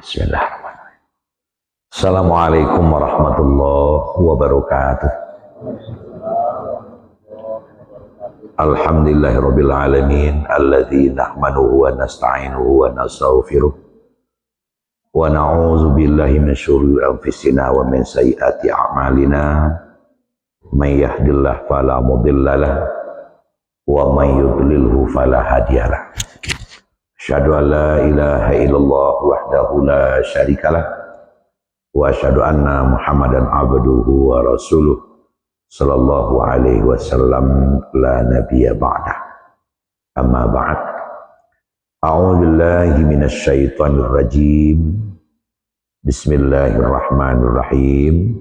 Bismillahirrahmanirrahim. Assalamualaikum warahmatullahi wabarakatuh. Alhamdulillahirabbil alamin alladzi nahmaduhu wa nasta'inuhu wa nastaghfiruh wa na'udzu billahi min syururi anfusina wa min sayyiati a'malina. May yahdihillahu fala mudhillalah wa may yudlilhu fala hadiyalah. Asyhadu an la ilaha illallah wahdahu la syarikalah wa asyhadu anna Muhammadan abduhu wa rasuluh sallallahu alaihi wasallam la nabiyya ba'dah. Amma ba'd. A'udzu billahi minasy syaithanir rajim. Bismillahirrahmanirrahim.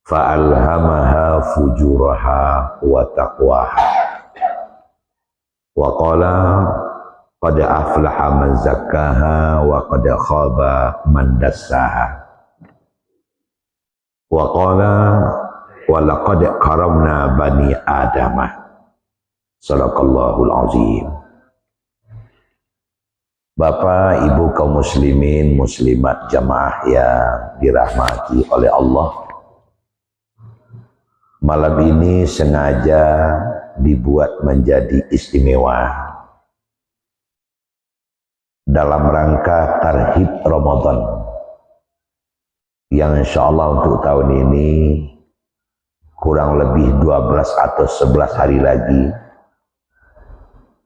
Fa'alhamaha fujuraha wa taqwaha. Wa qala qad aflaha man zakkaha wa qad khaba man dassaha. Wa qala wa laqad karamna bani adama. Shadaqallahul azim. Bapak, Ibu kaum muslimin, muslimat, jamaah yang dirahmati oleh Allah, malam ini sengaja dibuat menjadi istimewa dalam rangka tarhib Ramadan yang insyaallah untuk tahun ini kurang lebih 12 atau 11 hari lagi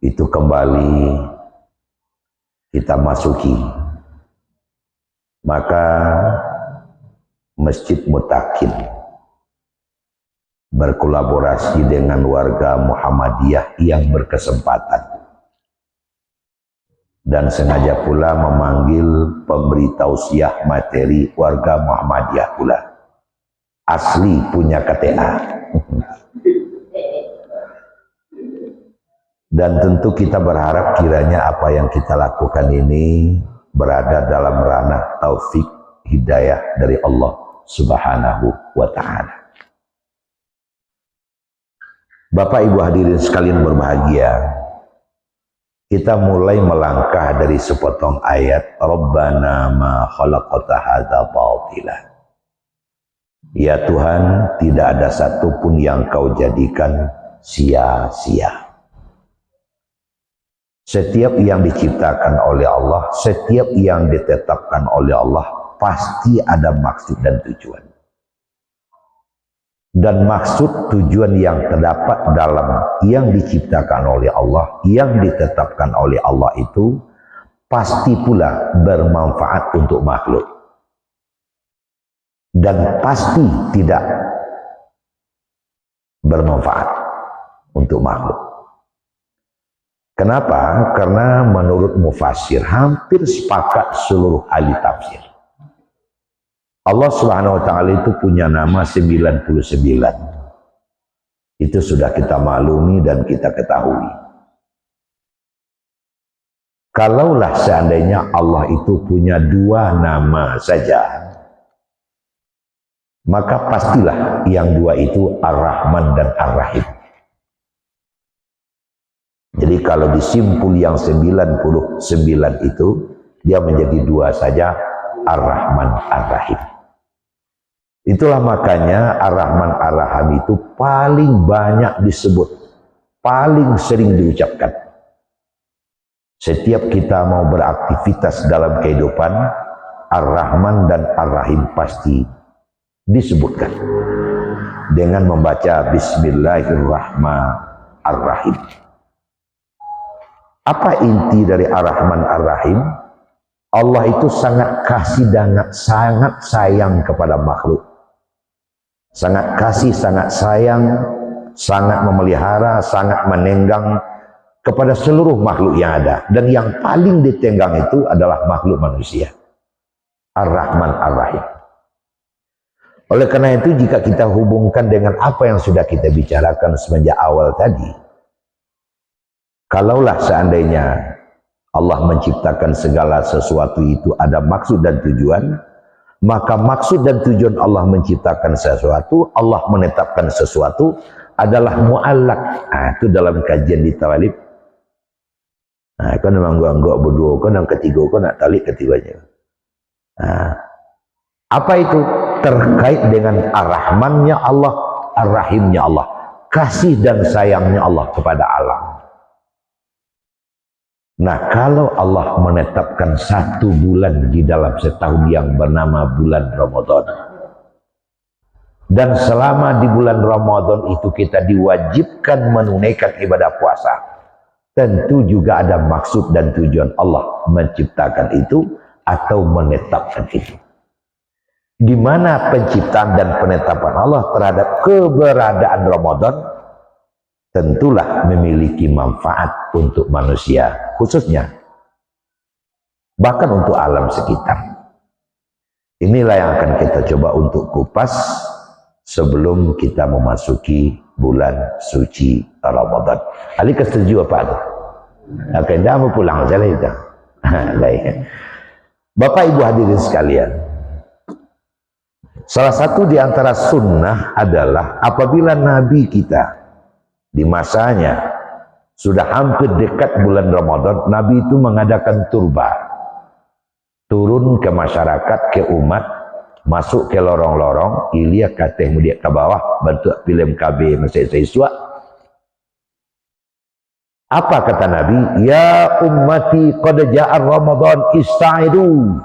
itu kembali kita masuki. Maka Masjid Mutakin berkolaborasi dengan warga Muhammadiyah yang berkesempatan dan sengaja pula memanggil pemberi tausiah materi warga Muhammadiyah pula, asli punya KTA. Dan tentu kita berharap kiranya apa yang kita lakukan ini berada dalam ranah taufik hidayah dari Allah Subhanahu wa ta'ala. Bapak Ibu hadirin sekalian berbahagia, kita mulai melangkah dari sepotong ayat Rabbana ma khalaqta hadza batila. Ya Tuhan, tidak ada satupun yang Kau jadikan sia-sia. Setiap yang diciptakan oleh Allah, setiap yang ditetapkan oleh Allah pasti ada maksud dan tujuan. Dan maksud tujuan yang terdapat dalam yang diciptakan oleh Allah, yang ditetapkan oleh Allah itu pasti pula bermanfaat untuk makhluk dan pasti tidak bermanfaat untuk makhluk. Kenapa? Karena menurut mufassir hampir sepakat seluruh ahli tafsir, Allah Subhanahu wa ta'ala itu punya nama 99. Itu sudah kita maklumi dan kita ketahui. Kalaulah seandainya Allah itu punya 2 nama saja, maka pastilah yang 2 itu Ar-Rahman dan Ar-Rahim. Jadi kalau disimpul yang 99 itu, dia menjadi 2 saja, Ar-Rahman Ar-Rahim. Itulah makanya Ar-Rahman Ar-Rahim itu paling banyak disebut, paling sering diucapkan. Setiap kita mau beraktivitas dalam kehidupan, Ar-Rahman dan Ar-Rahim pasti disebutkan dengan membaca Bismillahirrahmanirrahim. Apa inti dari Ar-Rahman Ar-Rahim? Allah itu sangat kasih dan sangat sayang kepada makhluk. Sangat kasih, sangat sayang, sangat memelihara, sangat menenggang kepada seluruh makhluk yang ada. Dan yang paling ditenggang itu adalah makhluk manusia. Ar-Rahman Ar-Rahim. Oleh karena itu jika kita hubungkan dengan apa yang sudah kita bicarakan semenjak awal tadi, kalaulah seandainya Allah menciptakan segala sesuatu itu ada maksud dan tujuan, maka maksud dan tujuan Allah menciptakan sesuatu, Allah menetapkan sesuatu adalah mu'allaq. Itu dalam kajian di Tawalib Nah, kau memang anggap berdua, kau yang ketiga kau nak talik ketiganya. Nah, apa itu? Terkait dengan ar-Rahmannya Allah, ar-Rahimnya Allah, kasih dan sayangnya Allah kepada alam. Nah, kalau Allah menetapkan satu bulan di dalam setahun yang bernama bulan Ramadan, dan selama di bulan Ramadan itu kita diwajibkan menunaikan ibadah puasa, tentu juga ada maksud dan tujuan Allah menciptakan itu atau menetapkan itu. Di mana penciptaan dan penetapan Allah terhadap keberadaan Ramadan tentulah memiliki manfaat untuk manusia khususnya, bahkan untuk alam sekitar. Inilah yang akan kita coba untuk kupas sebelum kita memasuki bulan suci Ramadan. Ali setuju apa tu? Akan dah mau pulang saja itu. Bapak Ibu hadirin sekalian, salah satu di antara sunnah adalah apabila Nabi kita di masanya sudah hampir dekat bulan Ramadan, Nabi itu mengadakan turba, turun ke masyarakat, ke umat, masuk ke lorong-lorong, ilia kateh mudia ke bawah, bentuk film KB Masjid Iswa. Apa kata Nabi? Ya ummati qad ja'a Ramadan ista'idu.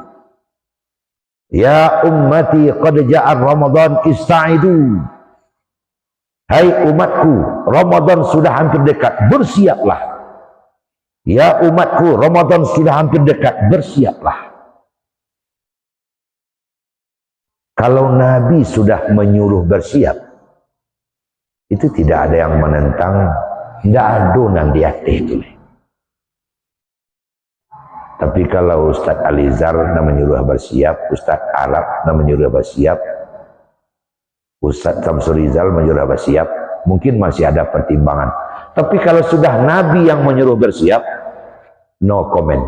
Ya ummati qad ja'a Ramadan ista'idu. Hai umatku, Ramadan sudah hampir dekat, bersiaplah. Ya umatku, Ramadan sudah hampir dekat, bersiaplah. Kalau Nabi sudah menyuruh bersiap, itu tidak ada yang menentang, tidak adonan di hati itu. Tapi kalau Ustaz Alizar nak menyuruh bersiap, Ustaz Arab nak menyuruh bersiap, Ustaz Samsul Rizal menyuruh bersiap, mungkin masih ada pertimbangan. Tapi kalau sudah Nabi yang menyuruh bersiap, no comment.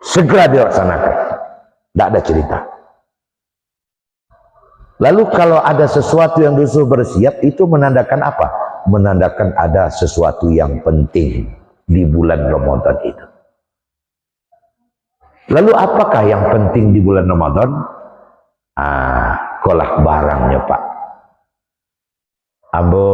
Segera dilaksanakan. Tidak ada cerita. Lalu kalau ada sesuatu yang disuruh bersiap, itu menandakan apa? Menandakan ada sesuatu yang penting di bulan Ramadan itu. Lalu apakah yang penting di bulan Ramadan? Kolak barangnya Pak. Ambo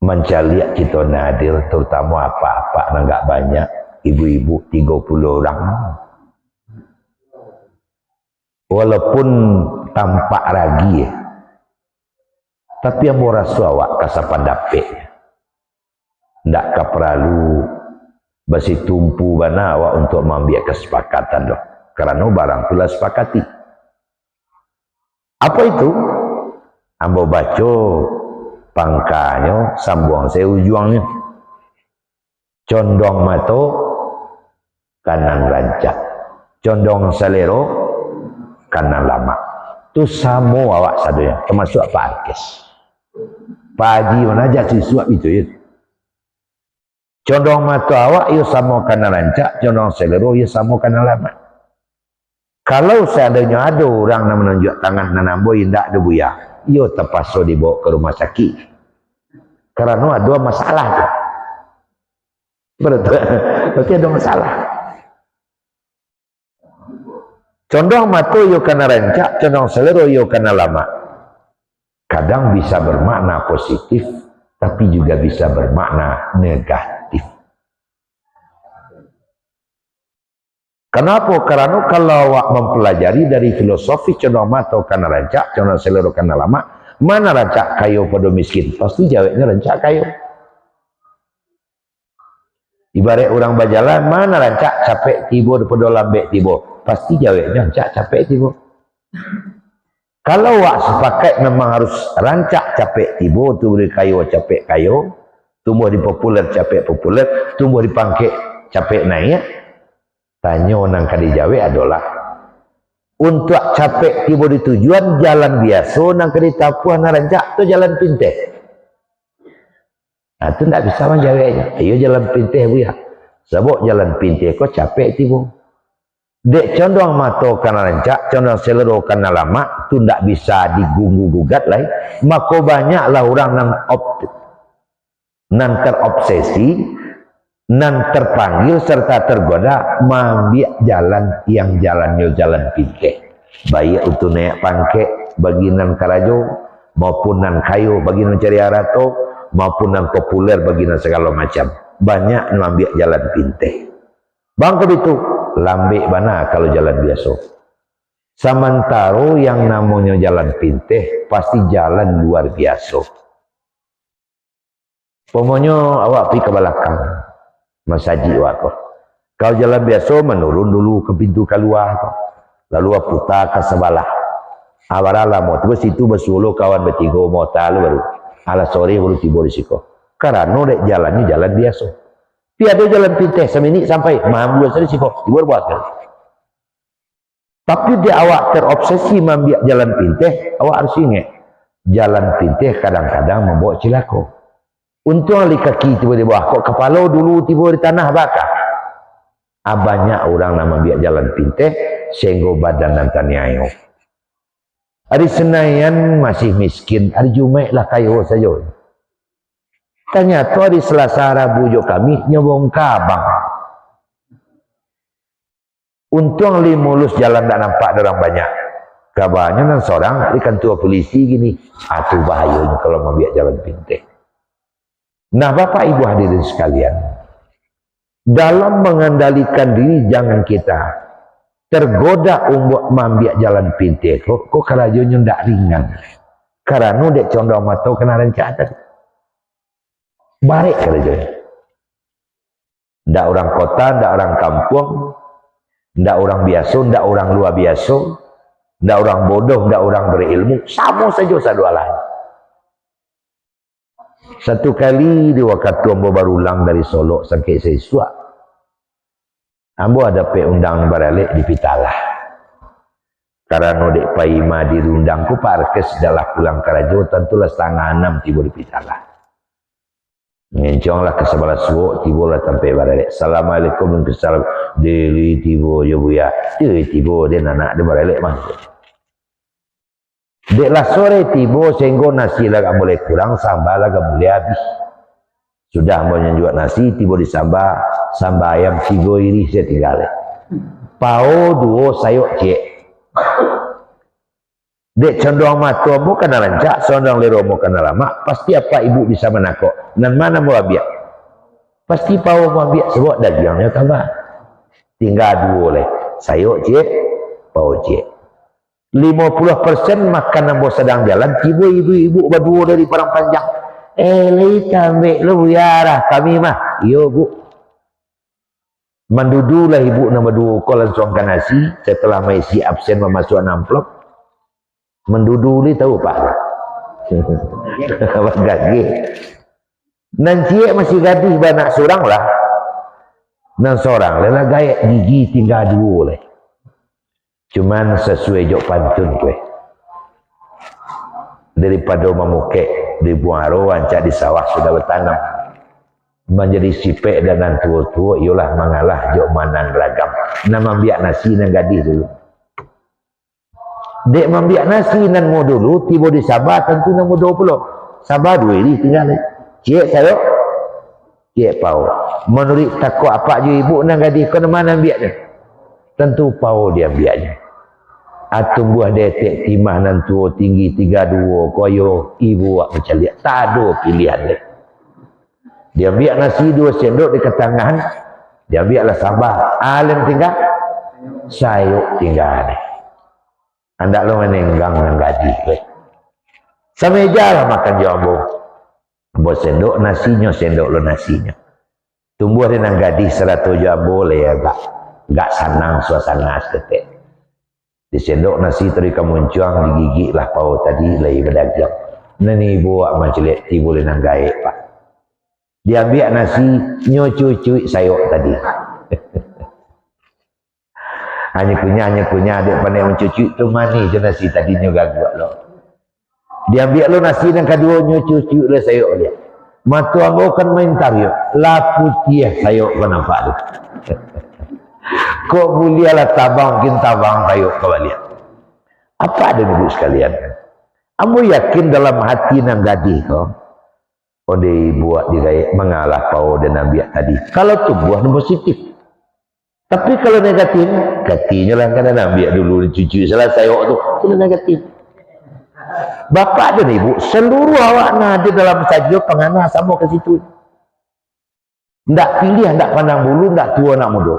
mencaliak kita nadir, terutama apa-apa enggak banyak, ibu-ibu 30 orang. Walaupun tampak ragi, tapi yang murah suawak kasapan dapet. Ndak perlu basi tumpu bana awak untuk mengambil kesepakatan doh. Karena barang pula sepakati. Apa itu? Ambo baca pangkanya, sambung saya ujuangnya. Condong mato, kanan rancak. Condong selero, kanan lama. Itu sama awak sadonya, termasuk Pak Arkes. Pak Haji mana aja siswa itu ya. Condong mata awak, ia sama kanan rancak. Condong selero, ia sama kanan lama. Kalau seandainya ada orang yang menunjuk tangan nanambo, tidak ada buya, ia terpaksa dibawa ke rumah sakit. Karena ada masalah. Berarti ada masalah. Condong mata yo kena rancak, condong selero yo kena lama. Kadang bisa bermakna positif, tapi juga bisa bermakna negatif. Kenapa? Karena kalau awak mempelajari dari filosofi condong mata kena rancak, condong selero kena lama, mana rancak kayu pada miskin? Pasti jawabnya rancak kayu. Ibarat orang berjalan, mana rancak capek tiba pada lambek tiba? Pasti jawabnya rancak capek tiba. Kalau awak sepakat memang harus rancak capek tiba, tu beri kayu capek kayu, tumbuh di populer capek populer, tumbuh di pangkek capek naik. Tanya orang kadi jawab adalah untuk capek tiba di tujuan jalan biasa, nang kadi tapuan rancak tu jalan pinteh. Nah, itu tidak bisa menjawabnya. Ayo jalan pinteh buya. Sebab jalan pinteh kau capek tiba. Dek condong mata karena rancak, condong selero karena lama, itu tidak bisa digunggu gugat lah. Maka banyaklah orang yang nan terobsesi, nan terpanggil serta tergoda mambiak jalan yang jalannya jalan pinggir. Baik untuk naik pangke bagi nan karajo, maupun nan kayu bagi nan cari arato, maupun nan populer bagi nan segala macam. Banyak mambiak jalan pinggir. Bang begitu, lambik mana kalau jalan biasa. Sementara yang namanya jalan pinggir pasti jalan luar biasa. Pokoknya awak pergi ke belakang masaji awak kau. Kau jalan biasa menurun dulu ke pintu keluar kau. Lalu awak putar ke sebelah. Awaralah mau tiba situ bersuluh kawan bertiga mau tahu baru. Ala sore baru tiba di situ. Karena dek jalannya jalan biasa. Tiada jalan pintas semenit sampai mampu saja situ tiba buat kan. Tapi dia awak terobsesi membiak jalan pintas, awak harus ingat jalan pintas kadang-kadang membawa cilaka. Untung ali kaki tiba di bawah, kok kepala dulu tiba di tanah bakar. Banyak orang nama biak jalan pintas, sehingga badan dan taniayo. Hari Senayan masih miskin, hari Jumat lah kayu saja. Ternyata hari Selasa Rabu jo kami nyobong kabang. Untung li mulus jalan tak nampak orang banyak. Kabarnya dan seorang di kantor polisi gini, atuh bahayanya kalau mau biak jalan pintas. Nah Bapak Ibu hadirin sekalian, dalam mengendalikan diri jangan kita tergoda untuk mambiak jalan pintas. Kok kerajunya tidak ringan. Karena dek condong mata kena rancak tadi. Baik kerajunya. Tidak orang kota, tidak orang kampung, tidak orang biasa, tidak orang luar biasa, tidak orang bodoh, tidak orang berilmu. Sama saja satu lain. Satu kali di waktu ambo baru ulang dari Solo sampai Siswa, ambo ada undang baralik di Pitalah. Karena dek paima dirundang ku parkes dalam pulang karajo tentulah 5:30 tiba di Pitalah. Ngenconglah ke sebelah suwo tiba lah sampai baralik. Assalamualaikum dan kesalam diri tiba ya buya. Diri tiba dia anak dia baralik masuk. Deklah sore tiba sehingga nasi lah boleh kurang, sambal lah boleh habis. Sudah mau juga nasi tiba di sambal ayam 3 iri saya tinggal. Pau 2 sayur cek. Dek condong mata mu kena rancak, condong lero mu kena lama, pasti apa ibu bisa menakok. Dan mana mau biak? Pasti pau mau biak sebab dagingnya tambah. Tinggal 2 oleh sayur cek, pau cek. 50% makanan bos sedang jalan, tiba ibu-ibu berdua dari Padang Panjang. Lagi ambil lu biarlah kami mah. Yo bu. Mendudulah ibu nama 2 kau langsungkan nasi setelah mengisi absen memasukkan amplop. Menduduli tahu pak. Abang gagi. Nanti masih gadis banyak seorang lah. Dan seorang lelah gaya gigi tinggal 2 oleh. Cuman sesuai jok pantun kue. Daripada memukek di buaro ancak di sawah sudah bertanam. Menjadi sipek dan tua-tua ialah mengalah jok manan ragam. Nama biak nasi nan gadis dulu. Dek membiak nasi nan mau dulu tiba di Sabah tentu nan mau 20. Sabah 2 ini tinggal. Cik saya. Cik pau. Menurut takut apa je ibu nan gadis kau mana biaknya? Tentu pau dia biaknya. Atau buah detek timah nan tua tinggi 32 koyo ibu wak macam lihat. Tak ada pilihan dia. Dia biak nasi 2 sendok dekat tangan. Dia biaklah Sabah. Alim tinggal. Sayuk tinggal ni. Anda lo menenggang nan gaji. Semeja lah makan jambu. Buat sendok nasinya, sendok lo nasinya. Tumbuh di nan gadis 100 jambu le agak senang suasana seketik. Di sendok nasi tadi kemuncuang digigit lah pau tadi lagi berdagang. Nani ibu macam lihat tiba boleh nang gaib pak. Dia ambil nasi nyocuy sayur tadi. hanya punya adik pandai mencuci tu manis je nasi tadi nyogak lo. Dia ambil lo nasi yang kedua nyocuy le sayur dia. Matu aku kan main tario, la putih sayur kau nampak tu. Kok mulialah tabang mungkin tabang kayu kembali. Apa ada ibu sekalian? Kamu yakin dalam hati nang gadis kau? Onde buat digaya mengalah pau dan nabi tadi. Kalau tu buah positif. Tapi kalau negatif, katinya lah kan nabi dulu cucu selesai waktu tu, itu negatif. Bapak dan ibu seluruh awak ada dalam saja penganah sama ke situ. Ndak pilih, ndak pandang bulu, ndak tua nak muda.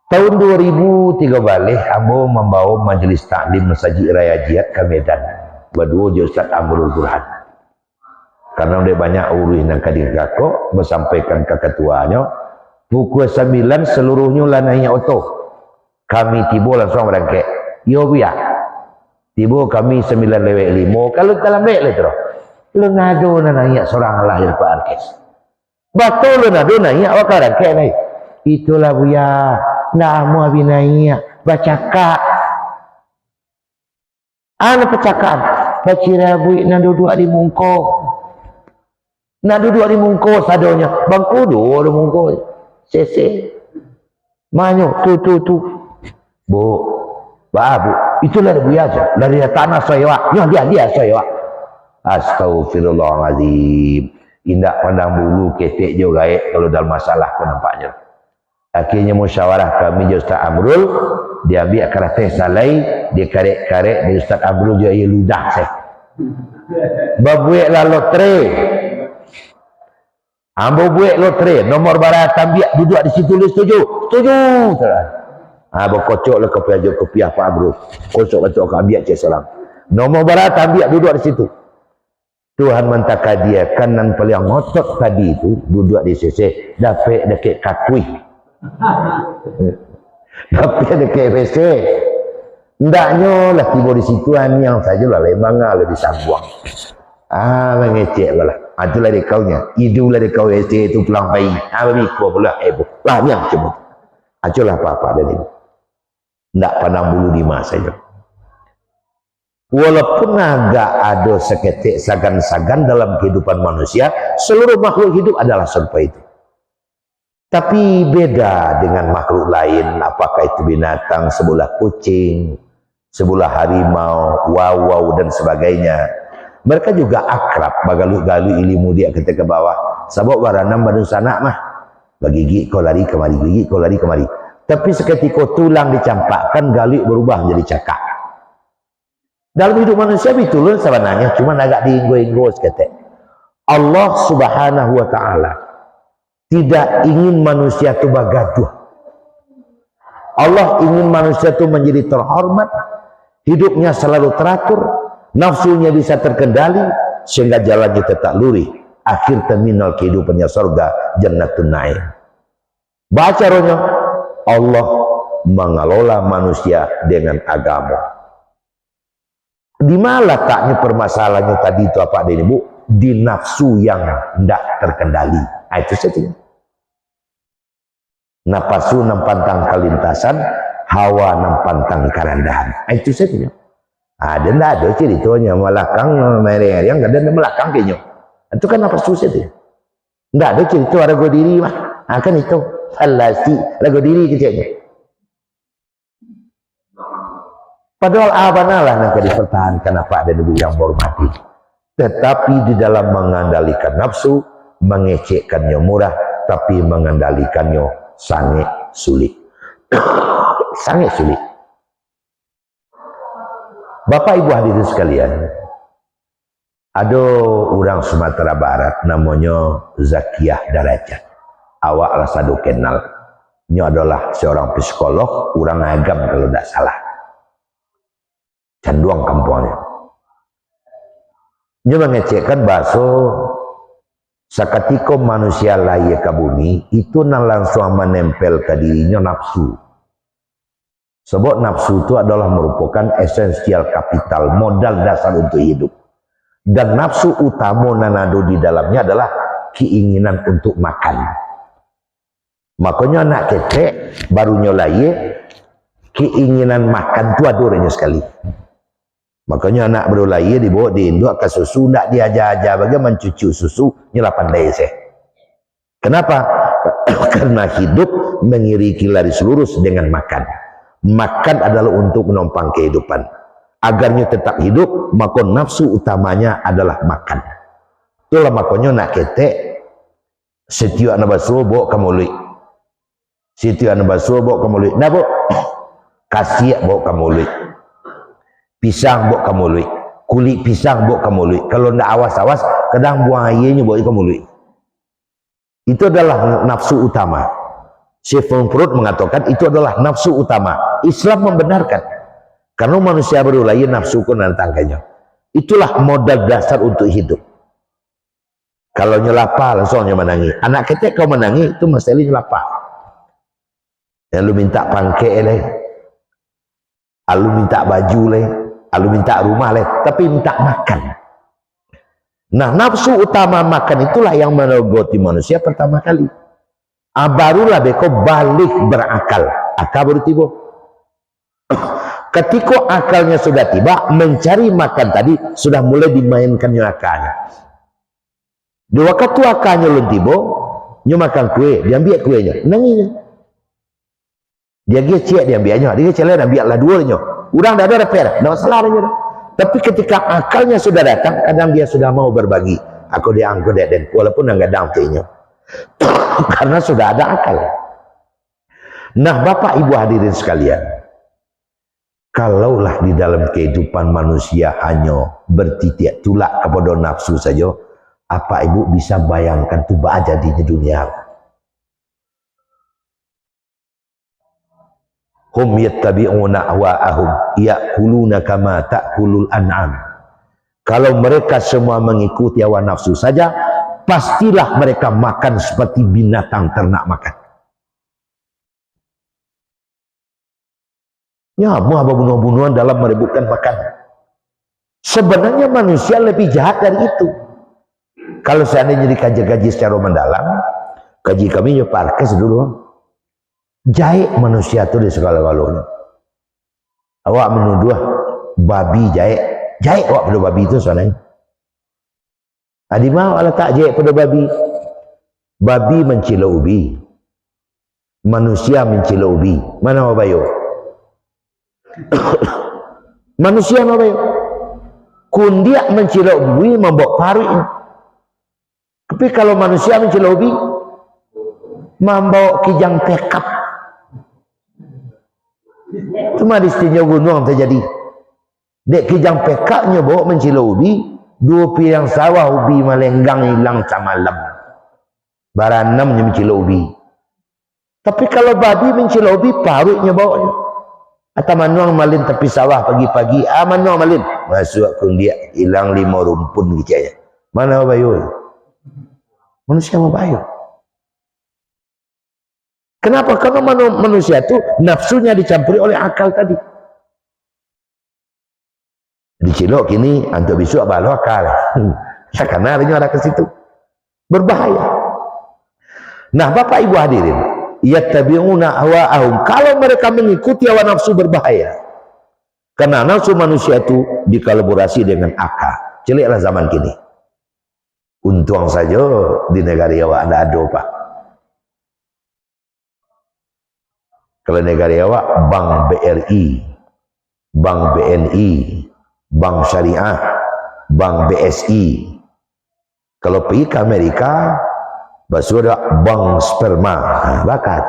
Tahun 2003 balik, Ambo membawa majlis taklim Masjid Raya Jihad ke Medan. Berdua je Ustaz Amrul Burhan. Karena dia banyak urus dan kadir kakak, bersampaikan ke ketuanya, pukul 9 seluruhnya lah naik auto. Kami tiba langsung berangkat. Yo biar. Tiba kami 9:05. Kalau dalam baik lah terus. Lu ngadu na naik seorang lahir Pak Arkes. Betul lu ngadu naik awak rangkat naik. Itulah buya. Nah mau abi naik baca kak. Ana percakapan. Bacira bui na duduk di mungko. Na duduk di mungko sadonya. Bangku dua di mungko. Sese. Manyo tu. Bu. Babu. Itulah buya aja. Dari tanah soewa. Dia soewa. Astagfirullahaladzim. Indak pandang bulu ketek juga kalau dalam masalah kau nampaknya. Akhirnya musyawarah kami je Ustaz Amrul, dia ambil kereta salai, dia karek-karek, dia Ustaz Amrul je ia ludah saya. Babuik lah lotre. Ambo buik lotre, nomor barat ambil duduk di situ lu setuju? Setuju. Berkocok lah kopiah Pak Amrul. Kocok ambil cik salam. Nomor barat ambil duduk di situ. Tuhan mentaka dia kanan paling ngotot tadi itu duduk di sisi dapat dekat kakui. Dapat dekat WC. Ndaknya lah tiba di situ yang sajalah memang lah disambuang. Mengecek lah. Itulah dia kaunya. Idulah dia kau WC itu pulang bayi. Berikut pula lah yang cuma. Aculah apa-apa dari ini. Ndak pandang bulu di masa saja. Walaupun agak ada seketik sagan-sagan dalam kehidupan manusia, seluruh makhluk hidup adalah serupa itu. Tapi beda dengan makhluk lain, apakah itu binatang, sebelah kucing, sebelah harimau, wawau dan sebagainya. Mereka juga akrab, bagalu-galu ilmu dia ketika ke bawah. Sabuk baranam badu sanak mah, bagi gigi kau lari kemari, gigi kau lari kemari. Tapi seketika tulang dicampakkan, galik berubah menjadi cakak. Dalam hidup manusia betul sebenarnya cuma agak diinggo-inggo seketek. Allah Subhanahu wa taala tidak ingin manusia itu bergaduh. Allah ingin manusia itu menjadi terhormat, hidupnya selalu teratur, nafsunya bisa terkendali sehingga jalannya tetap lurus. Akhir terminal kehidupannya surga Jannatun Naim. Baca rohnya Allah mengelola manusia dengan agama. Di mana letaknya permasalahannya tadi itu apa ada ini Bu? Di nafsu yang tidak terkendali. Itu saja. Napasu nampantang kalintasan, hawa nampantang karandahan. Itu saja. Ada tidak ada ceritanya melakang mereng ada melakang kayaknya. Itu kan napasu saja. Tidak ada cerita ragu diri mah. Kan itu falasi ragu diri kecilnya. Padahal abanalah yang dipertahankan apa ada dulu yang hormati. Tetapi di dalam mengendalikan nafsu, mengecekkannya murah, tapi mengendalikannya sangat sulit. Sangat sulit. Bapak Ibu hadirin sekalian, ada orang Sumatera Barat namanya Zakiyah Darajat. Awak lah sadu kenal. Ini adalah seorang psikolog, orang agam kalau tidak salah. Canduang kampungnya. Dia mengecekkan bahasa seketika manusia lahir ke bumi itu langsung menempel ke dirinya nafsu. Sebab nafsu itu adalah merupakan esensial kapital, modal dasar untuk hidup. Dan nafsu utama nanado di dalamnya adalah keinginan untuk makan. Makanya anak ketek barunya lahir keinginan makan itu adornya sekali. Makanya anak baru lahir dibawa diinduk ke susu, tidak diajar-ajar bagaimana mencucu susu, nyelapan daya. Kenapa? Karena hidup mengiriki laris lurus dengan makan. Makan adalah untuk menopang kehidupan. Agarnya tetap hidup, maka nafsu utamanya adalah makan. Itulah makanya nak ketek setiap anak basuh bawa kamu luik. Setiap anak basuh bawa kamu luik. Nah, bawa kasih bawa kamu luik. Pisang bawa kamu luik. Kulit pisang bawa kamu luik. Kalau ndak awas-awas, kadang buang airnya bawa kamu luik. Itu adalah nafsu utama. Syekh Freud mengatakan itu adalah nafsu utama. Islam membenarkan. Karena manusia berulai nafsu kun dan tangkanya. Itulah modal dasar untuk hidup. Kalau nyelapa langsung menangi. Anak ketek kau menangi itu mesti nyelapa. Yang lu minta pangke leh, lu minta baju leh, lu minta rumah leh, tapi minta makan. Nah, nafsu utama makan itulah yang menogoti manusia pertama kali. Barulah beko balik berakal. Akal baru tiba. Ketika akalnya sudah tiba, mencari makan tadi sudah mulai dimainkannya akalnya. Di waktu akalnya belum tiba, nyu makan kue, diambil kuenya, nanginya. Dia gecek, diambilnya, dia gecek lah, diambil lah duanya. Urang dah ada repair, tidak masalah dia. Tapi ketika akalnya sudah datang, kadang dia sudah mau berbagi. Aku diangkut dan walaupun enggak dampingnya. Karena sudah ada akal. Nah, Bapak Ibu hadirin sekalian, kalaulah di dalam kehidupan manusia hanya bertitik tulak kepada nafsu saja, apa Ibu bisa bayangkan tuh aja di dunia? Hum yattabi'una ahwa'ahum ya'kuluna kama ta'kulul an'am. Kalau mereka semua mengikuti hawa nafsu saja, pastilah mereka makan seperti binatang ternak makan. Ya, mau bunuh-bunuhan dalam merebutkan makan. Sebenarnya manusia lebih jahat dari itu. Kalau seandainya dikaji-kaji secara mendalam, kaji kami ya parkes dulu. Jahit manusia itu di segala-galanya. Awak menuduh babi jahit. Jahit awak pada babi itu soalnya. Adi mau ala tak jahit pada babi. Babi mencela ubi. Manusia mencela ubi. Mana mau bayo? Manusia mau bayo? Kundiak mencela ubi membawa paru. Tapi kalau manusia mencela ubi membawa kijang pekap. Cuma di setiap gunung terjadi. Dek kijang pekaknya bawa mencela ubi, 2 piring sawah ubi melenggang hilang samalam. Baranamnya mencela ubi. Tapi kalau babi mencela ubi, parutnya bawanya. Atau manuang malin tepi sawah pagi-pagi, manuang malin. Masuk akun dia hilang 5 rumpun gitu aja. Mana bayu? Manusia mau bayu. Kenapa? Karena manusia itu nafsunya dicampuri oleh akal tadi. Dicilok kini antuk besok balu akal. Karena ada ke situ. Berbahaya. Nah, Bapak Ibu hadirin, yattabi'una ahwa'ahum. Kalau mereka mengikuti hawa nafsu berbahaya. Karena nafsu manusia itu dikolaborasi dengan akal. Celiklah zaman kini. Untung saja di negara Jawa ada Pak. Kalau negara Jawa, Bank BRI, Bank BNI, Bank Syariah, Bank BSI. Kalau pergi ke Amerika, basu ada Bank Sperma, bakat.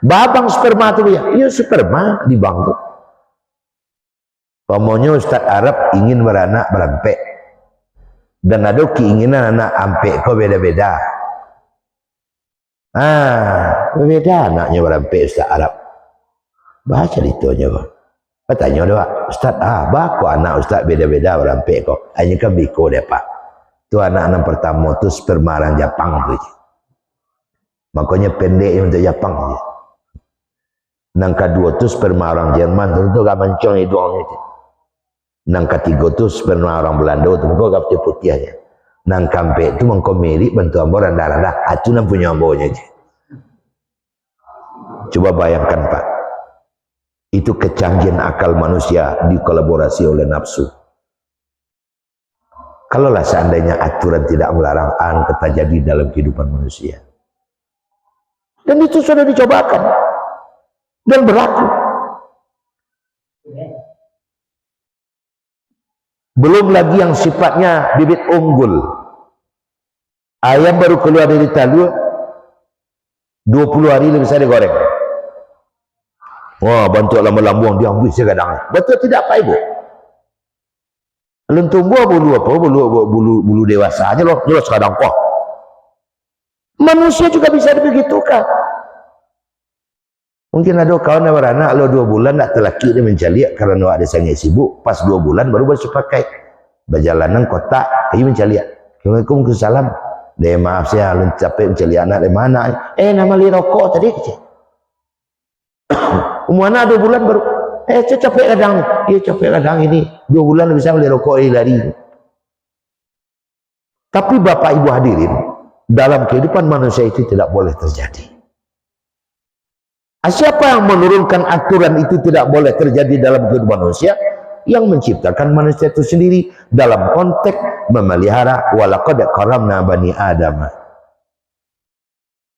Bank Sperma itu ya, iya sperma di bank itu. Pokoknya Ustaz Arab ingin beranak berampek, dan ada keinginan anak ampek kok beda-beda. Beda anaknya berampek Ustaz Arab. Baca ceritanya kok. Katanya doa, Ustaz, kok anak Ustaz beda-beda berampek kok. Hanya kan biko deh Pak. Itu anak-anak pertama itu sperma orang Jepang tuh. Makanya pendek untuk Jepang. Nang kedua itu sperma orang Jerman, tentu gak mencong hidungnya. Nang ketiga itu sperma orang Belanda, tentu gak putih aja. Nang kampe itu mengkomeri bentuk amboran darah itu nang punya ambonya aja. Coba bayangkan Pak, itu kecanggihan akal manusia dikolaborasi oleh nafsu. Kalaulah seandainya aturan tidak melarang terjadi dalam kehidupan manusia, dan itu sudah dicobakan dan berlaku. Belum lagi yang sifatnya bibit unggul. Ayam baru keluar dari talua 20 hari lebih bisa digoreng. Wah, bantu lambung dia ambil kadang. Betul tidak Pak Ibu? Belum tumbuh bulu dewasa aja loh, jelas kadang kok. Manusia juga bisa begitukan. Mungkin ada kawan yang beranak lo 2 bulan tak terlaki dia mencari karena ada sangat sibuk. Pas 2 bulan baru pakai berjalanan kota dia mencari. Assalamualaikum salam. Dia maaf saya belum capek mencari anak dari mana. Nama li rokok tadi kecil. Umurnya 2 bulan baru. Capek kadang. Iya capek kadang ini. 2 bulan bisa beli rokok lari. Tapi Bapak Ibu hadirin, dalam kehidupan manusia itu tidak boleh terjadi. Siapa yang menurunkan aturan itu tidak boleh terjadi dalam kehidupan manusia? Yang menciptakan manusia itu sendiri dalam konteks memelihara walaqad karamna bani Adam.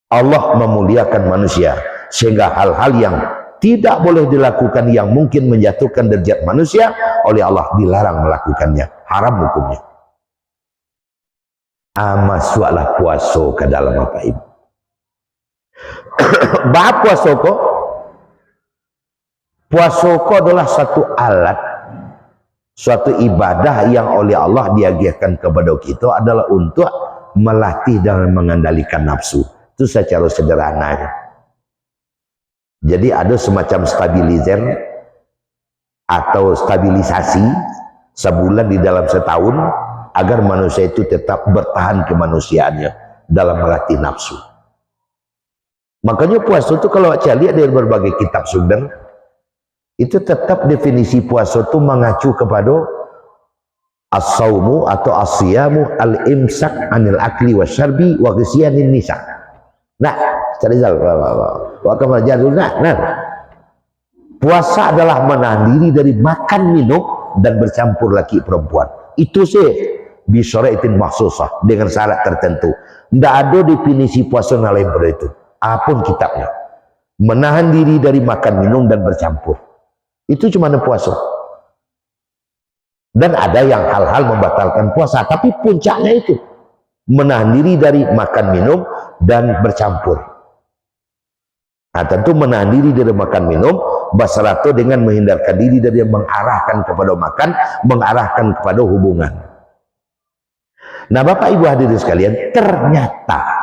Allah memuliakan manusia sehingga hal-hal yang tidak boleh dilakukan yang mungkin menjatuhkan derajat manusia oleh Allah dilarang melakukannya, haram hukumnya. Masuklah puasa ke dalam apa Ibu? Bah puasoko adalah satu alat, suatu ibadah yang oleh Allah diajarkan kepada kita adalah untuk melatih dan mengendalikan nafsu. Itu secara sederhana. Jadi ada semacam stabilizer atau stabilisasi sebulan di dalam setahun agar manusia itu tetap bertahan kemanusiaannya dalam melatih nafsu. Makanya puasa itu kalau saya lihat dari berbagai kitab sumber itu tetap definisi puasa itu mengacu kepada as-saumu atau as-siyamu al-imsak anil akli wa syarbi wa ghisiyanin nisa. Nah, carizal wa kamal jadul nah. Puasa adalah menahan diri dari makan minum dan bercampur laki perempuan. Itu sih bisyaratin mahsusah dengan syarat tertentu. Tidak ada definisi puasa lain pada itu. Apapun kitabnya, menahan diri dari makan minum dan bercampur itu cuma puasa. Dan ada yang hal-hal membatalkan puasa, tapi puncaknya itu menahan diri dari makan minum dan bercampur. Nah, tentu menahan diri dari makan minum basarato dengan menghindarkan diri dari yang mengarahkan kepada makan, mengarahkan kepada hubungan. Nah, Bapak Ibu hadirin sekalian, ternyata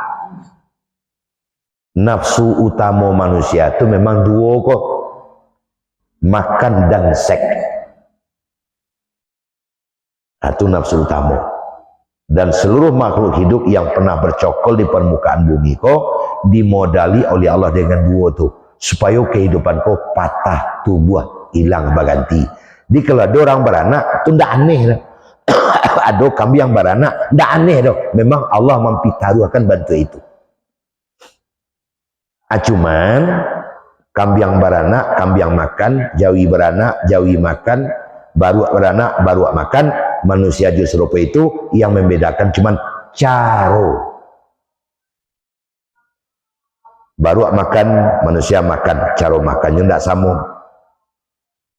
nafsu utama manusia itu memang 2 kok, makan dan seks. Itu nafsu utama. Dan seluruh makhluk hidup yang pernah bercokol di permukaan bumi kok dimodali oleh Allah dengan 2 tuh supaya kehidupan kok patah tubuh hilang berganti. Di kalau ada orang beranak itu tidak aneh lah. Ada kambing yang beranak tidak aneh dong. Memang Allah mempitaruhkan bantu itu. Cuman kambing beranak, kambing makan, jawi beranak, jawi makan, baru beranak, baru makan. Manusia justru itu yang membedakan cuman caro. Baru makan, manusia makan, caro makannya tidak sama.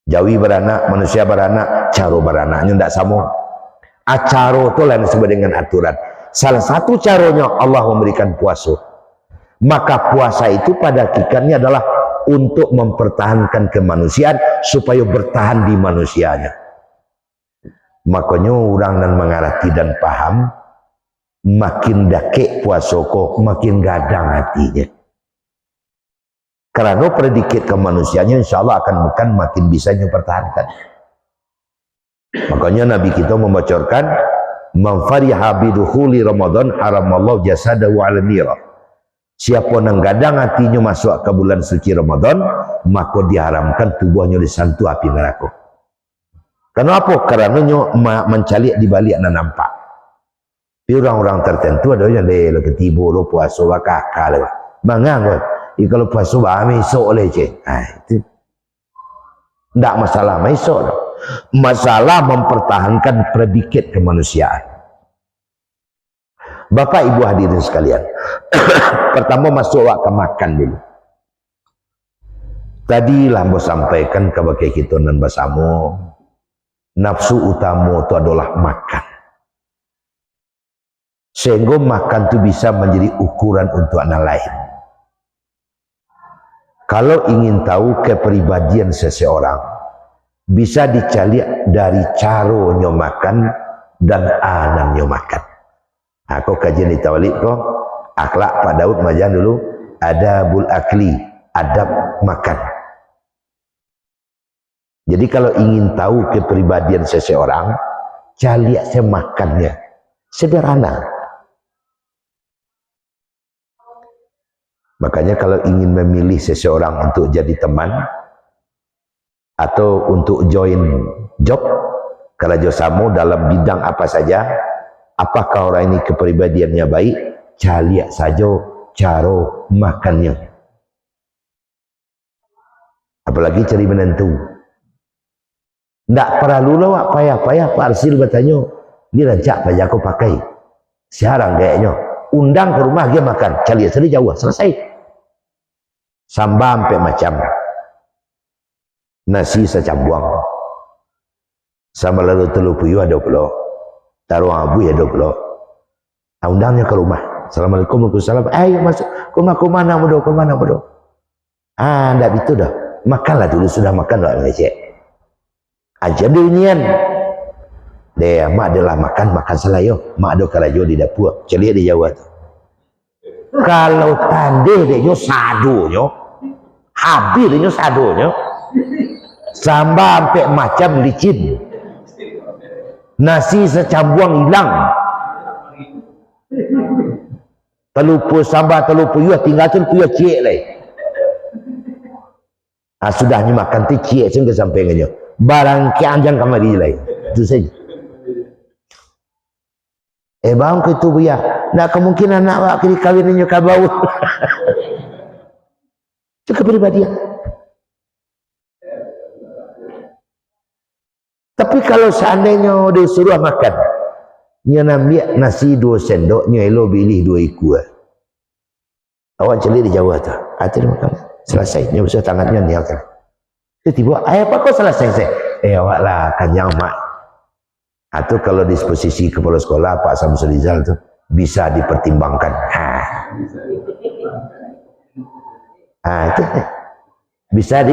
Jawi beranak, manusia beranak, caro beranaknya tidak sama. Caro itu lain disebut dengan aturan. Salah satu caronya Allah memberikan puasa. Maka puasa itu pada hakikatnya adalah untuk mempertahankan kemanusiaan supaya bertahan di manusianya. Makanya orang yang mengerti dan paham makin dakek puasa kok makin gadang hatinya. Karena predikat kemanusiaannya insya Allah akan makin bisa mempertahankan. Makanya Nabi kita membocorkan man fariha bidukhuli Ramadan haramallahu jasadahu 'ala nira. Siapa yang gadang hatinya masuk ke bulan suci Ramadan, maka diharamkan tubuhnya disantu api neraka. Kenapa? Karena mencalik di balik dan nampak. Tapi orang-orang tertentu ada yang dia ketibu lo puasa kakak lah. Mangang kalau puasa bahami esok oleh je. Itu tidak masalah esok. Masalah mempertahankan predikat kemanusiaan. Bapak Ibu hadirin sekalian, pertama masuk waktu makan dulu. Tadi lah mau sampaikan kepada kita dan bersama nafsu utama itu adalah makan. Sehingga makan itu bisa menjadi ukuran untuk anak lain. Kalau ingin tahu kepribadian seseorang, bisa dicari dari caranya makan dan anamnya makan. Aku kajian di Tawalid kok, akhlak Pak Daud Majan dulu, adabul akli, adab makan. Jadi kalau ingin tahu kepribadian seseorang, cari saya makannya. Sederhana. Makanya kalau ingin memilih seseorang untuk jadi teman atau untuk join job, kalau josamu dalam bidang apa saja, apakah orang ini kepribadiannya baik, cari saja cara makannya. Apalagi cari menentu. Tidak perlu lawak payah-payah Pak Arsil bertanya, ini rancak apa aku pakai? Sekarang kayaknya. Undang ke rumah dia makan, cari seri jauh, selesai. Sambal sampai macam. Nasi secambuang. Sama lalu telur puyuh ada pula. Taruh abu ya ada pula. Undangnya ke rumah. Assalamualaikum warahmatullahi wabarakatuh. Ayo masuk. Ke mana bodoh? Ke mana bodoh? Enggak itu dah. Makanlah dulu, sudah makan dah Malaysia. Aja dunian. Dia mak adalah makan selayo. Mak ada kalajo di dapur. Celik di Jawa tu. Kalau tandih dia sadonya, habis dia sadonya, sambal sampai macam licin, nasi secambuang hilang, terlupa sambal terlupa puyuh, tinggal tu puyuh cik lagi. Sudahnya makan tu cik sehingga sampai dengan barang kianjang kamari lagi. Itu saja. Bang ke itu buya, nak kemungkinan nak awak kiri kawin dengan kabau. Itu kepribadian. Tapi kalau seandainya dia suruh makan, dia ambil nasi 2 sendok, dia elo pilih 2 ekor. Awak celik di Jawa tu, hati dia makan. Selesai, dia besar tangannya ni akan. Tiba-tiba, apa kau selesai? Awak lah kanyang mak. Atau kalau disposisi kepala sekolah Pak Samsul Rizal itu bisa dipertimbangkan. Itu bisa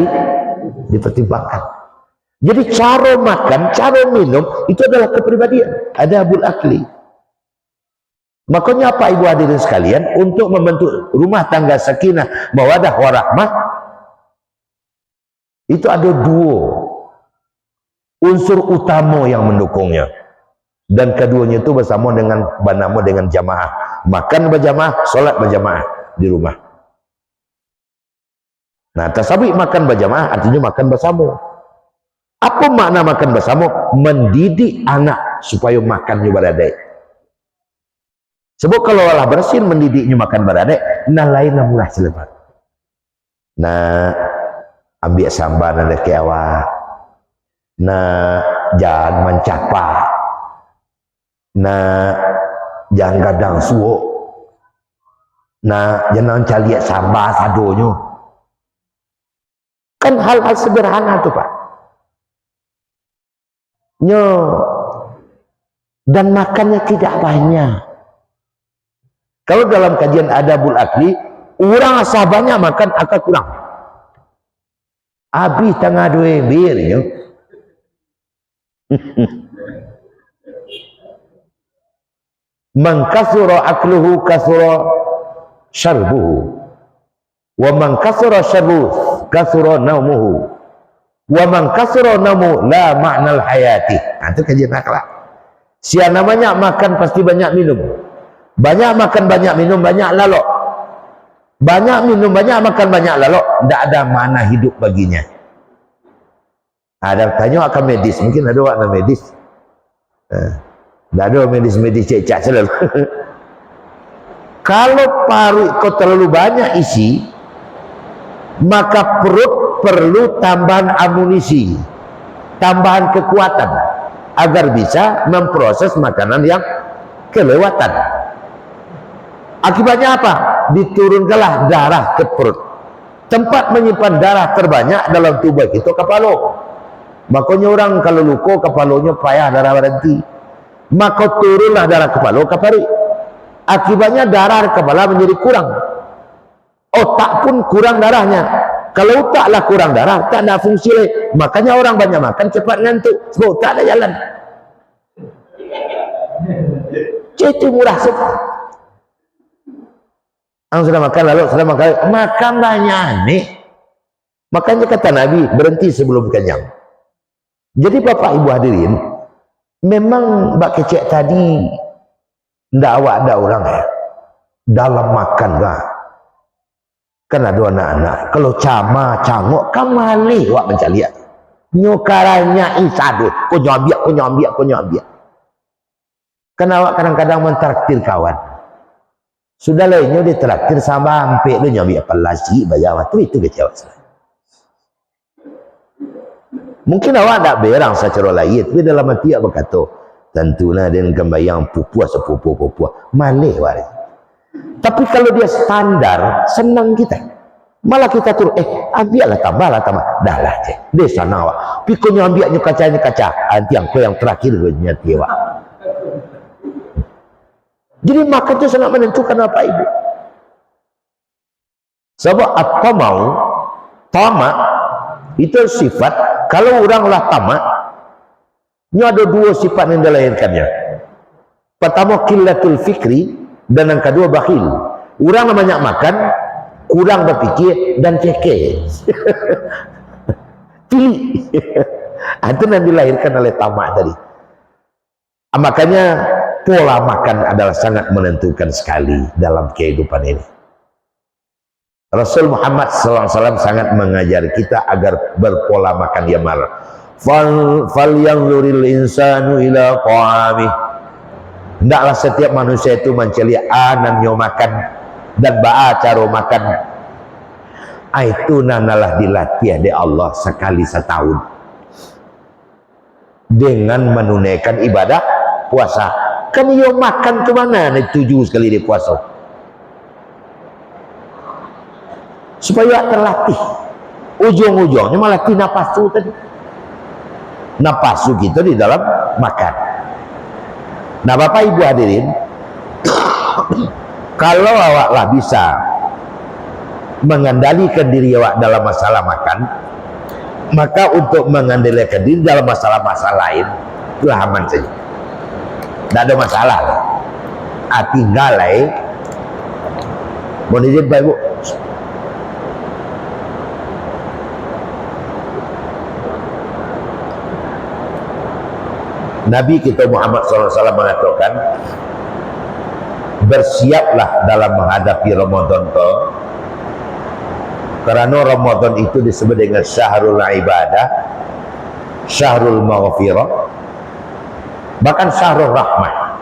dipertimbangkan. Jadi cara makan, cara minum itu adalah kepribadian. Ada adabul akli. Makanya apa ibu hadirin sekalian, untuk membentuk rumah tangga sakinah mawaddah warahmah itu ada 2 unsur utama yang mendukungnya, dan keduanya itu bersama dengan bernama dengan jamaah. Makan berjamaah, solat berjamaah di rumah. Nah, tasawuf makan berjamaah artinya makan bersama. Apa makna makan bersama? Mendidik anak supaya makannya beradai. Sebab kalau Allah bersin mendidiknya makan beradai, nah lain murah selepas. Nah, ambil sambal ada ke awak. Nah, jangan mencapa. Nah, jangan gadang suuk. Nah, jangan cari sambal sadonya. Kan hal-hal sederhana tu Pak. Dan makannya tidak banyak. Kalau dalam kajian adabul akli, orang asal banyak makan akan kurang. Habis tengah 2 bir. Man kasura akluhu kasura syarbuhu, wa man kasura syarbuhu kasura naumuhu, wa man kasura naumu la ma'nal hayati. Itu kajian akhlak. Siapa banyak makan pasti banyak minum. Banyak makan banyak minum banyak lalok. Banyak minum banyak makan banyak lalok, tidak ada makna hidup baginya. Ada tanya akan medis, mungkin ada warna medis. Tidak ada medis-medis cek-cek selalu. Kalau paru kau terlalu banyak isi, maka perut perlu tambahan amunisi, tambahan kekuatan agar bisa memproses makanan yang kelewatan. Akibatnya apa? Diturunkanlah darah ke perut. Tempat menyimpan darah terbanyak dalam tubuh itu kepala. Makanya orang kalau luka kepalanya payah darah berhenti, maka turunlah darah kepala ke paru. Akibatnya darah kepala menjadi kurang, otak pun kurang darahnya. Kalau otaklah kurang darah, tak ada fungsi lain. Makanya orang banyak makan cepat ngantuk, sebab tak ada jalan. Itu murah sekali. Orang sudah makan lalu sudah makan banyak nih. Makanya kata Nabi, berhenti sebelum kenyang. Jadi Bapak Ibu hadirin, memang Mbak Kecek tadi ndak awak ada orang ya dalam makan gak? Kan ada anak-anak kalau cama cangok kan malih wak mencaliak nyokaranya isadu ko nyambiak. Kan awak kadang-kadang mentraktir kawan, sudah lainnya ditraktir sama hampir lu nyambiak pelasi bayar itu kecewa. Mungkin awak tak berang secara lain, tapi dalam hati awak berkata, tentulah dia kembayang pupuah sepupu-pupuah malih waris. Tapi kalau dia standar, senang kita. Malah kita turun, ambillah tambah. Dah lah, dia sana awak. Pikonya ambilnya kaca, nanti yang terakhir gue nyati awak. Jadi makan itu sangat menentukan apa ibu. Sebab apa mau, tamak, itu sifat. Kalau oranglah tamak, ini ada dua sifat yang dilahirkannya. Pertama qillatul fikri, dan yang kedua bakhil. Orang banyak makan, kurang berpikir dan keke. Pilih. Itu yang dilahirkan oleh tamak tadi. Makanya pola makan adalah sangat menentukan sekali dalam kehidupan ini. Rasul Muhammad SAW sangat mengajar kita agar berpola makan yang benar. Fal yanzuril insanu ila ta'amih. Hendaklah setiap manusia itu mencari anannya makan dan cara makan. Itu nanalah dilatih oleh Allah sekali setahun dengan menunaikan ibadah puasa. Kan yo makan kemana? 7 sekali di puasa. Supaya terlatih. Ujung-ujungnya melatih napasu tadi. Napasu kita di dalam makan. Nah Bapak Ibu hadirin, kalau awaklah bisa mengendalikan diri awak dalam masalah makan, maka untuk mengendalikan diri dalam masalah-masalah lain itu aman saja. Tidak ada masalah. Tinggal mohon izin Pak Ibu. Nabi kita Muhammad SAW mengatakan, bersiaplah dalam menghadapi Ramadan itu, karena Ramadan itu disebut dengan syahrul ibadah, syahrul maghfirah, bahkan syahrul rahmah,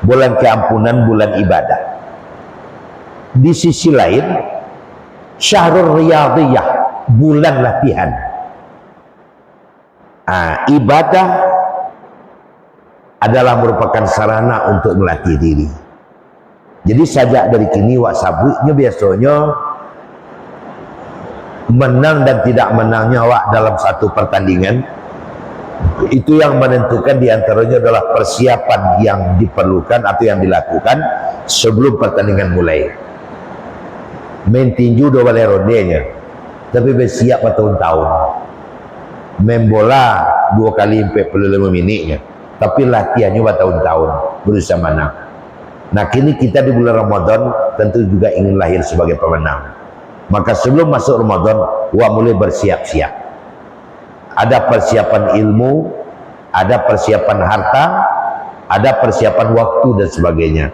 bulan keampunan, bulan ibadah. Di sisi lain syahrul riyadiyah, bulan latihan. Ibadah adalah merupakan sarana untuk melatih diri. Jadi sejak dari kini wak sabuknya biasanya menang dan tidak menangnya wak dalam satu pertandingan, itu yang menentukan diantaranya adalah persiapan yang diperlukan atau yang dilakukan sebelum pertandingan mulai. Main tinju 2 balai rondenya, tapi bersiap bertahun-tahun. Main bola 2 kali 45 menitnya, tapi latihannya bertahun-tahun berusaha menang. Nah kini kita di bulan Ramadan tentu juga ingin lahir sebagai pemenang. Maka sebelum masuk Ramadan, wak mulai bersiap-siap. Ada persiapan ilmu, ada persiapan harta, ada persiapan waktu dan sebagainya.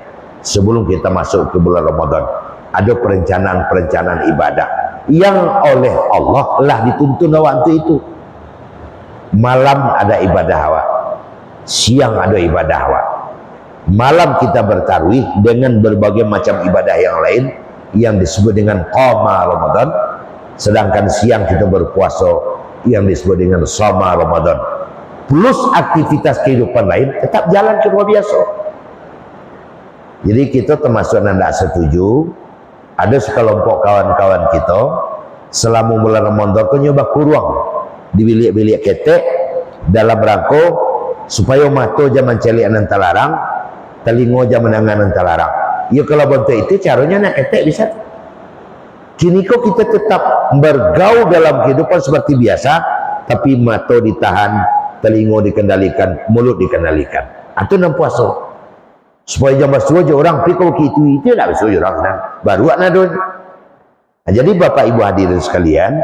Sebelum kita masuk ke bulan Ramadan, ada perencanaan-perencanaan ibadah yang oleh Allah telah dituntun waktu itu. Malam ada ibadah awak, siang ada ibadah awak. Malam kita bertarawih dengan berbagai macam ibadah yang lain yang disebut dengan qama Ramadan, sedangkan siang kita berpuasa yang disebut dengan shoma Ramadan. Plus aktivitas kehidupan lain tetap jalan seperti biasa. Jadi kita termasuk yang tidak setuju ada sekelompok kawan-kawan kita selama bulan Ramadan kau nyoba kurang di bilik-bilik ketek dalam rangka supaya mata jangan celik nan talarang, telinga jangan mendengar nan talarang. Ya kalau bentuk itu caranya nak ketek bisa. Kini kok kita tetap bergaul dalam kehidupan seperti biasa, tapi mata ditahan, telinga dikendalikan, mulut dikendalikan. Itu nan puasa. Supaya jangan bersuara orang pikir itu tak bersuara orang senang. Baru nak nadun. Nah, jadi Bapak Ibu hadirin sekalian,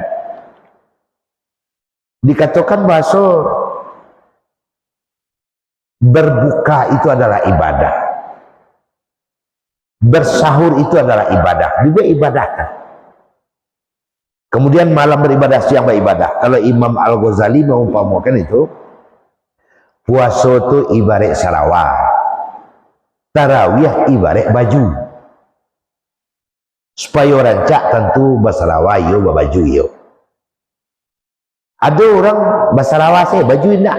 dikatakan bahasa berbuka itu adalah ibadah. Bersahur itu adalah ibadah. Juga ibadah kan. Kemudian malam beribadah, siang beribadah. Kalau Imam Al-Ghazali mengumpamakan itu, puasa itu ibarat salawat, tarawih ibarat baju. Supaya rancak tentu bersalawat yo, berbaju yo. Ada orang bersalawat saya baju indah,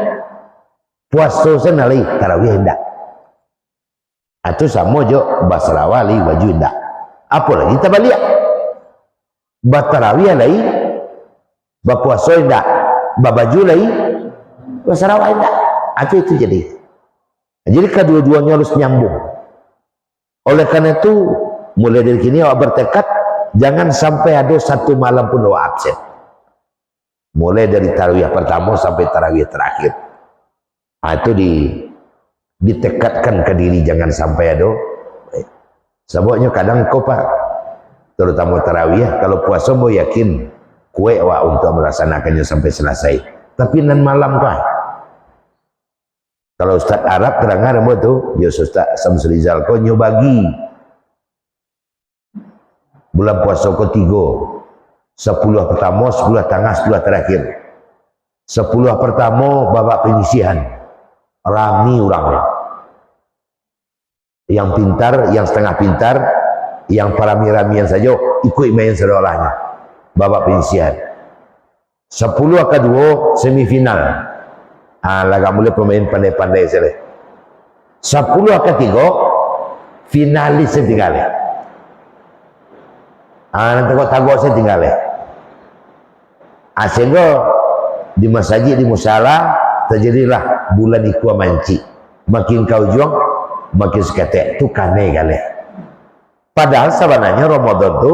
puasa saya nalai tarawih indah. Itu sama je bersalawat lagi baju indah. Apa lagi kita balik? Bertarawih lagi, berpuasa indah, berbaju lagi, bersalawat indah. Itu jadi. Jadi kedua-duanya harus nyambung. Oleh karena itu, mulai dari kini awak bertekad jangan sampai ada satu malam pun awak absen. Mulai dari tarawih pertama sampai tarawih terakhir. Itu ditekadkan ke diri, jangan sampai ada. Sebabnya kadang kau pak, terutama tarawih, kalau puasa mau yakin kue awak untuk melaksanakannya sampai selesai. Tapi nan malam kah? Kalau Ustaz Arab terangkan rambut tu, ya Ustaz Samsul Rizal kau nyobagi bulan puasa ketiga, 10 pertama, 10 tengah, 10 terakhir. 10 pertama babak penyisihan, rami orangnya. Yang pintar, yang setengah pintar, yang parami-ramian saja ikut main seolahnya. Babak penyisihan. 10 kedua semifinal. Laga mulai pemain pandai-pandai sekali. 10 ketiga finalis setinggal. Nanti kau tahu saya tinggal. Sehingga di masjid di musala terjadilah bulan ikua manci. Makin kau juang, makin seketek tu kane kali. Padahal sebenarnya Ramadan tu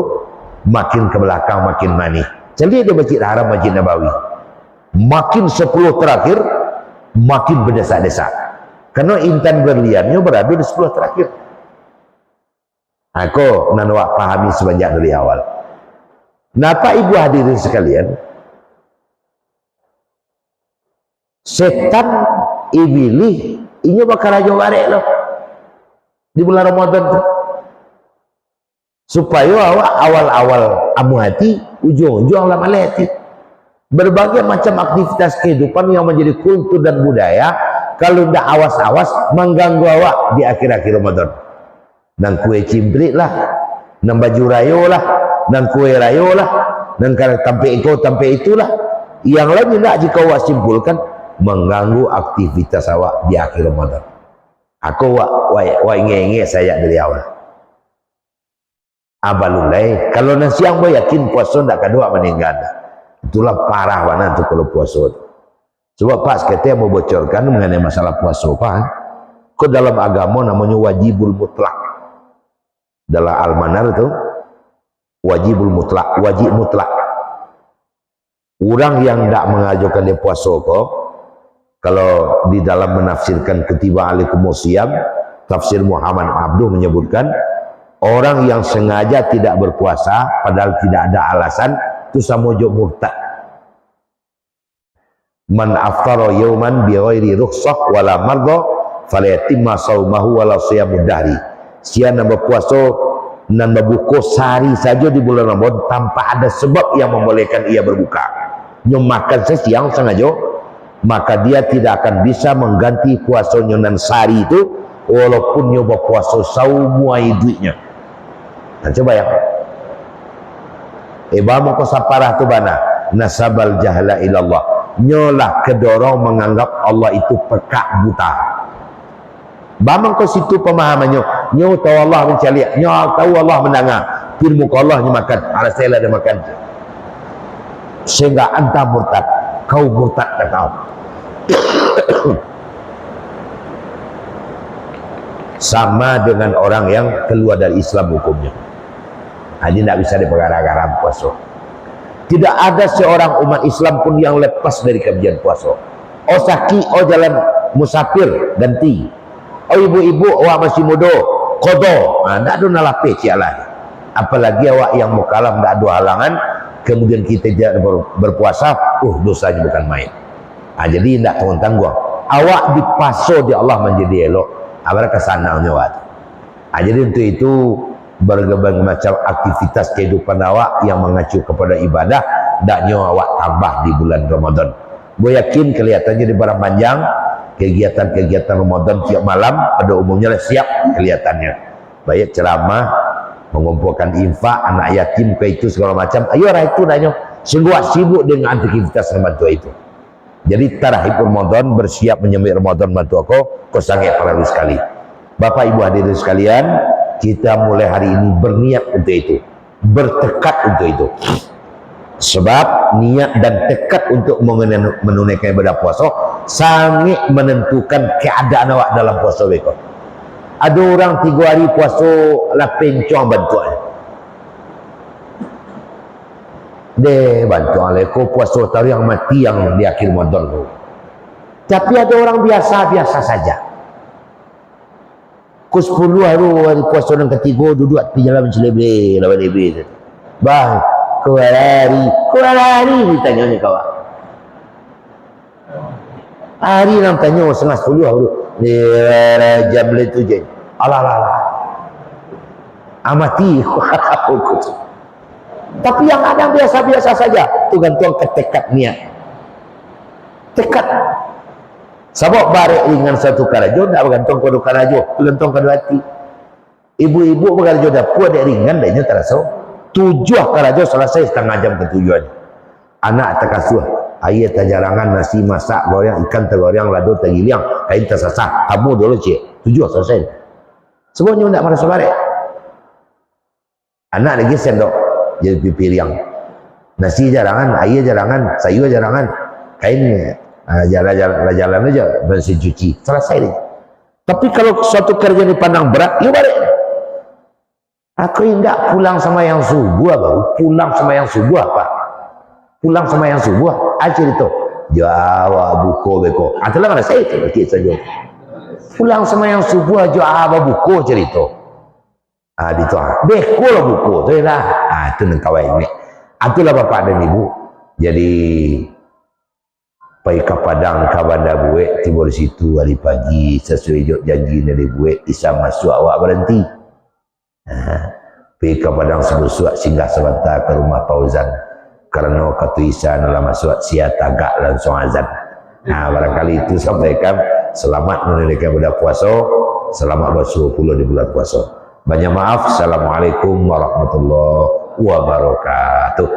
makin ke belakang makin manis. Jadi ada Masjid Haram, Masjid Nabawi. Makin 10 terakhir makin berdesak-desak. Karena intan berliannya berada di 10 terakhir. Aku nanwak pahami semenjak dari awal. Napa ibu hadirin sekalian? Setan iblis ini bakal aja warek loh di bulan Ramadan tuh. Supaya awal-awal amu hati, ujung-ujung lama hati. Berbagai macam aktivitas kehidupan yang menjadi kultur dan budaya, kalau tidak awas-awas mengganggu awak di akhir-akhir Ramadan. Nang kue cimprit lah, nang baju rayo lah, nang kue rayo lah, nang tampe itulah. Yang lain tidak jika awak simpulkan mengganggu aktivitas awak di akhir Ramadan. Aku wak inge saya dari awal. Abalulai, kalau nang siang boy yakin puasa tidak kedua meninggal. Itulah parah mana tu kalau puasa. Sebab pas kita mau bocorkan mengenai masalah puasa pak. Kau dalam agama namanya wajibul mutlak. Dalam Al-Manar itu wajibul mutlak, wajib mutlak. Orang yang tidak mengajukan dia puasa kok, kalau di dalam menafsirkan ketiba alaikumusiyam, tafsir Muhammad Abduh menyebutkan orang yang sengaja tidak berpuasa padahal tidak ada alasan itu sama jo murtad. Man aftara yauman bi ghairi rukhsah wala marda falyatimma saumahu wala siyamud dahri. Siapa yang berpuasa dan berbuka sehari saja di bulan Ramadan tanpa ada sebab yang membolehkan ia berbuka. Yang makan sesiang sengaja, maka dia tidak akan bisa mengganti puasanya dan sehari itu walaupun dia berpuasa saumuai duitnya. Nah, coba ya. Mau kau saparah tu bana nasabal jahla ilallah, nyolah kedorong menganggap Allah itu pekak buta. Bamang kau situ pemahamannya, nyo tahu Allah mencari, nyo tahu Allah mendengar, ilmu Allah ni makan, alasailah dia makan, sehingga anta murtad. kau murtad kau. Sama dengan orang yang keluar dari Islam hukumnya. Ini tidak bisa diperkara-kara puasa. Tidak ada seorang umat Islam pun yang lepas dari kebijakan puasa. Oh sakit, oh jalan musafir, ganti. Oh ibu-ibu, awak masih muda, kodo. Tidak ada nalape cialah. Apalagi awak yang mukalaf, tidak ada halangan. Kemudian kita tidak berpuasa, dosanya bukan main. Jadi tidak tanggung-tanggung. Awak dipaso di Allah menjadi elok. Abang kesananya waktu. Jadi untuk itu berbagai macam aktivitas kehidupan awak yang mengacu kepada ibadah, daknya awak tambah di bulan Ramadan. Gue yakin kelihatannya di barang panjang kegiatan-kegiatan Ramadan tiap malam pada umumnya siap kelihatannya. Baik ceramah, mengumpulkan infak, anak yatim ke itu segala macam. Ayo lah itu daknya. Sungguh sibuk dengan aktivitas Ramadan itu. Jadi tarahib Ramadan, bersiap menyambut Ramadan bantu aku sangat perlu sekali. Bapak Ibu hadirin sekalian, kita mulai hari ini berniat untuk itu, bertekad untuk itu. Sebab niat dan tekad untuk menunaikan ibadah puasa sangat menentukan keadaan awak dalam puasa mereka. Ada orang 3 hari puasa lah pencong bantuan. Deh bantu aleko puasa tahu yang mati yang di akhir Ramadan tu. Tapi ada orang biasa-biasa saja. Ku 10 hari puasa yang ketiga duduk di jalan mencelebre lawan lebre. Bang, kuari ditanya ni kawan. Hari nak tanya setengah 10 hari. Jam le tu je. Alah. Amati aku. Tapi yang ada biasa-biasa saja. Itu gantung ke tekad niat. Tekad. Sebab barek dengan satu karajo, tak bergantung pada karajo, bergantung pada hati. Ibu-ibu berkarajo dapur, ada ringan, dan terasa. 7 karajo selesai setengah jam ketujuan. Anak terkasuh, ayah terjarangan, nasi masak, goreng, ikan tergoreng, lado tergiliang, kain tersasah. Kamu dulu cik, 7 selesai. Semuanya tidak merasa barek. Anak lagi sendok. Jadi pipi riang. Nasi jarangan, air jarangan, sayur jarangan, kain jalan aja mesin cuci. Selesai deh. Tapi kalau suatu kerja dipandang berat, ya balik. Aku tidak pulang sama yang subuh apa? Pulang sama yang subuh apa? Pulang sama yang subuh aja itu. Jawa buko beko. Adalah mana saya itu saja. Pulang sama yang subuh Jawa buko cerita. Itu beko lah buku tu lah. Itu nang kawan ini. Itulah bapak dan ibu. Jadi pai ke Padang kawan dah buat tiba di situ hari pagi sesuai janji dari buat isa masuk awak berhenti. Pai ke Padang sebesuk singgah sebentar ke rumah Fauzan karena kata isa nak masuk sia tagak langsung azan. Barangkali itu sampaikan selamat menunaikan ibadah puasa, selamat bersuah pula di bulan puasa. Banyak maaf. Assalamualaikum warahmatullahi wabarakatuh.